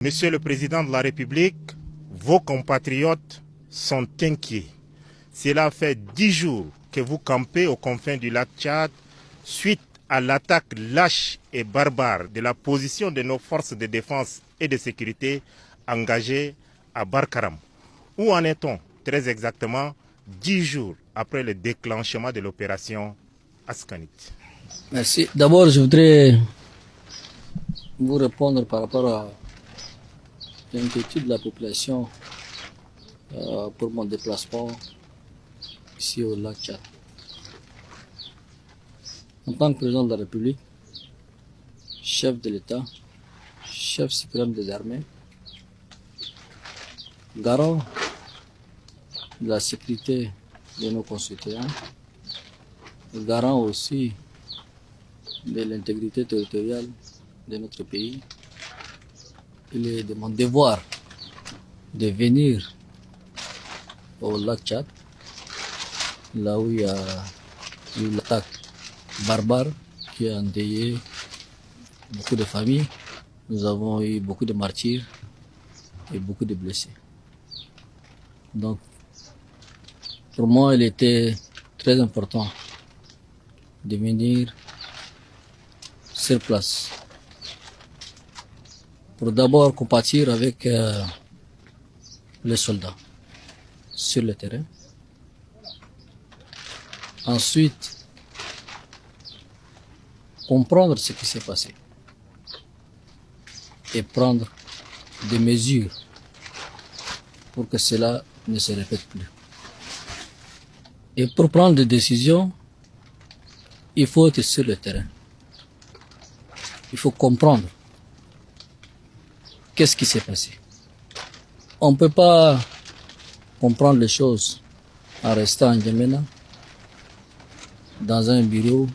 Monsieur le Président de la République, vos compatriotes sont inquiets. Cela fait 10 jours que vous campez aux confins du lac Tchad suite à l'attaque lâche et barbare de la position de nos forces de défense et de sécurité engagées à Barkaram. Où en est-on très exactement 10 jours après le déclenchement de l'opération Askanit? Merci. D'abord, je voudrais vous répondre par rapport à l'inquiétude de la population pour mon déplacement ici au lac Tchad. En tant que président de la République, chef de l'État, chef suprême des armées, garant de la sécurité de nos concitoyens, garant aussi de l'intégrité territoriale de notre pays, il est de mon devoir de venir au lac Tchad, là où il y a eu l'attaque barbare qui a endeuillé beaucoup de familles. Nous avons eu beaucoup de martyrs et beaucoup de blessés. Donc, pour moi, il était très important de venir sur place pour d'abord compatir avec les soldats sur le terrain. Ensuite, comprendre ce qui s'est passé et prendre des mesures pour que cela ne se répète plus. Et pour prendre des décisions, il faut être sur le terrain. Il faut comprendre qu'est-ce qui s'est passé. On ne peut pas comprendre les choses en restant en Djamena, dans un bureau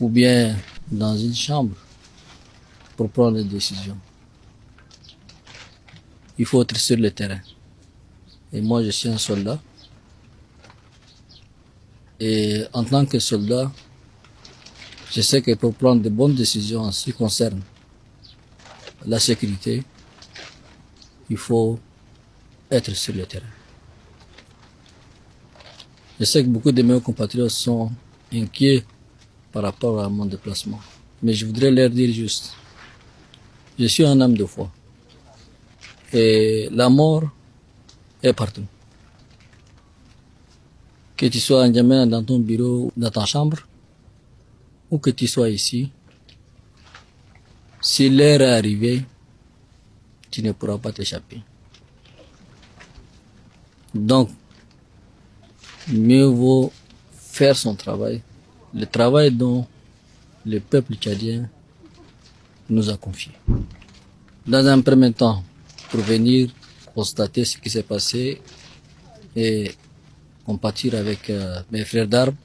ou bien dans une chambre pour prendre des décisions. Il faut être sur le terrain. Et moi, je suis un soldat. Et en tant que soldat, je sais que pour prendre de bonnes décisions en ce qui concerne la sécurité, il faut être sur le terrain. Je sais que beaucoup de mes compatriotes sont inquiets par rapport à mon déplacement. Mais je voudrais leur dire juste, je suis un homme de foi. Et la mort est partout. Que tu sois en Djamena dans ton bureau, dans ta chambre, ou que tu sois ici, si l'heure est arrivée, tu ne pourras pas t'échapper. Donc, mieux vaut faire son travail, le travail dont le peuple tchadien nous a confié. Dans un premier temps, pour venir constater ce qui s'est passé et compatir avec mes frères d'armes.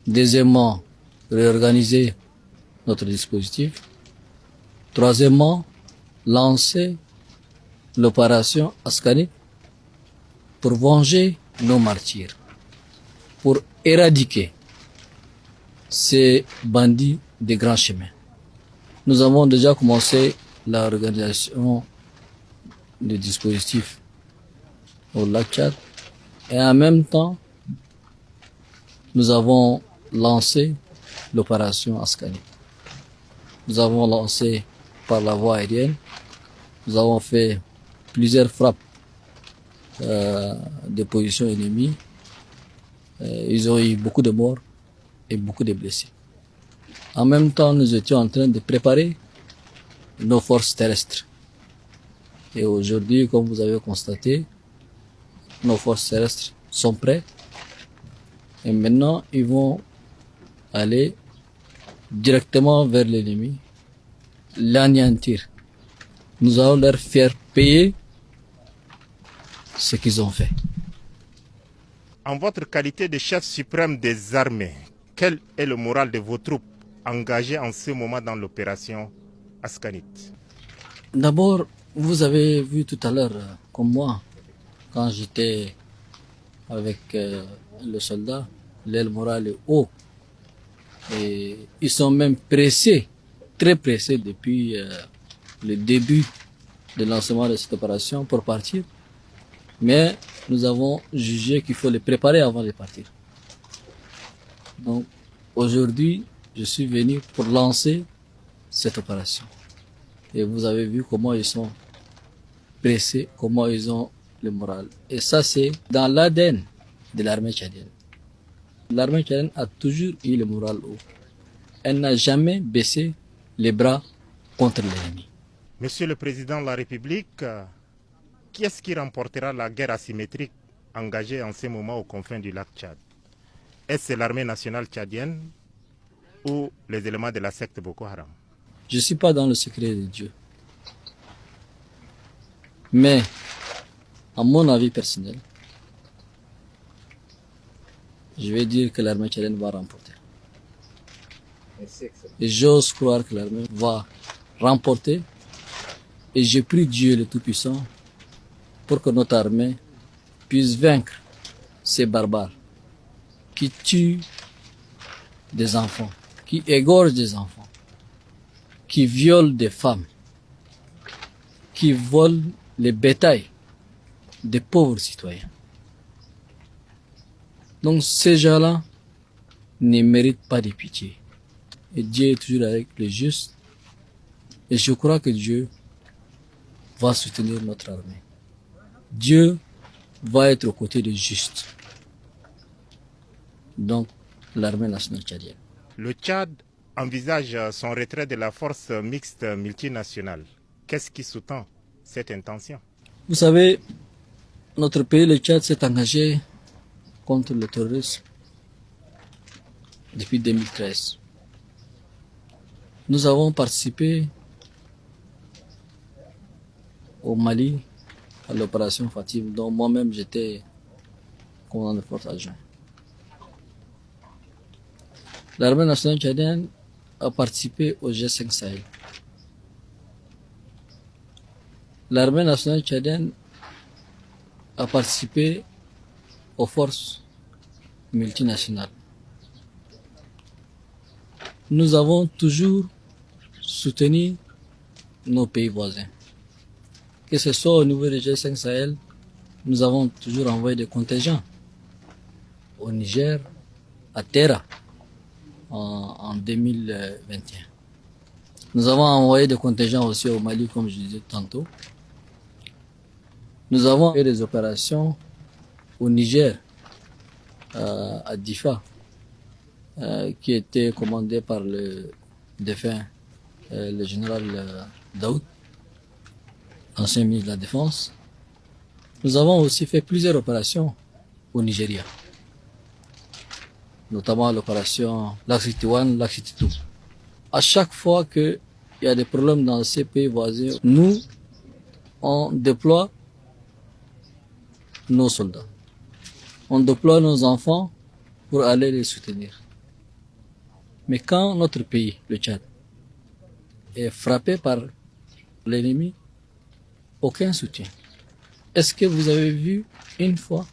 Deuxièmement, réorganiser notre dispositif. Troisièmement, lancer l'opération Askanit pour venger nos martyrs, pour éradiquer ces bandits des grands chemins. Nous avons déjà commencé l'organisation du dispositif au lac Tchad et en même temps, nous avons lancé l'opération Askanit. Nous avons lancé par la voie aérienne, nous avons fait plusieurs frappes des positions ennemies. Ils ont eu beaucoup de morts et beaucoup de blessés. En même temps, nous étions en train de préparer nos forces terrestres. Et aujourd'hui, comme vous avez constaté, nos forces terrestres sont prêtes. Et maintenant, ils vont aller directement vers l'ennemi, l'anéantir. Nous allons leur faire payer ce qu'ils ont fait. En votre qualité de chef suprême des armées, quel est le moral de vos troupes engagées en ce moment dans l'opération Askanit? D'abord, vous avez vu tout à l'heure, comme moi, quand j'étais avec le soldat, l'aile morale est haut. Et ils sont même pressés, très pressés depuis le début de lancement de cette opération pour partir, mais nous avons jugé qu'il faut les préparer avant de partir. Donc aujourd'hui, je suis venu pour lancer cette opération. Et vous avez vu comment ils sont pressés, comment ils ont le moral. Et ça, c'est dans l'ADN de l'armée tchadienne. L'armée tchadienne a toujours eu le moral haut. Elle n'a jamais baissé les bras contre l'ennemi. Monsieur le Président de la République, qui est-ce qui remportera la guerre asymétrique engagée en ce moment aux confins du lac Tchad? Est-ce l'armée nationale tchadienne ou les éléments de la secte Boko Haram? Je ne suis pas dans le secret de Dieu. Mais, à mon avis personnel, je vais dire que l'armée tchadienne va remporter. Et j'ose croire que l'armée va remporter. Et je prie Dieu le Tout-Puissant pour que notre armée puisse vaincre ces barbares qui tuent des enfants, qui égorgent des enfants, qui violent des femmes, qui volent les bétails des pauvres citoyens. Donc ces gens-là ne méritent pas de pitié. Et Dieu est toujours avec les justes. Et je crois que Dieu va soutenir notre armée. Dieu va être aux côtés des justes. Donc, l'armée nationale tchadienne. Le Tchad envisage son retrait de la force mixte multinationale. Qu'est-ce qui sous-tend cette intention? Vous savez, notre pays, le Tchad, s'est engagé contre le terrorisme depuis 2013. Nous avons participé au Mali à l'opération Fatim, dont moi-même j'étais commandant de force adjoint. L'armée nationale tchadienne a participé au G5 Sahel. L'armée nationale tchadienne a participé aux forces multinationales. Nous avons toujours soutenu nos pays voisins. Que ce soit au niveau du G5 Sahel, nous avons toujours envoyé des contingents au Niger, à Terra, en 2021. Nous avons envoyé des contingents aussi au Mali, comme je disais tantôt. Nous avons fait des opérations au Niger, à Difa, qui était commandé par le défunt, le général Daoud, ancien ministre de la Défense. Nous avons aussi fait plusieurs opérations au Nigeria, notamment l'opération Lac-City 1, Lac-City 2. À chaque fois qu'il y a des problèmes dans ces pays voisins, nous, on déploie nos soldats. On déploie nos enfants pour aller les soutenir. Mais quand notre pays, le Tchad, est frappé par l'ennemi, aucun soutien. Est-ce que vous avez vu une fois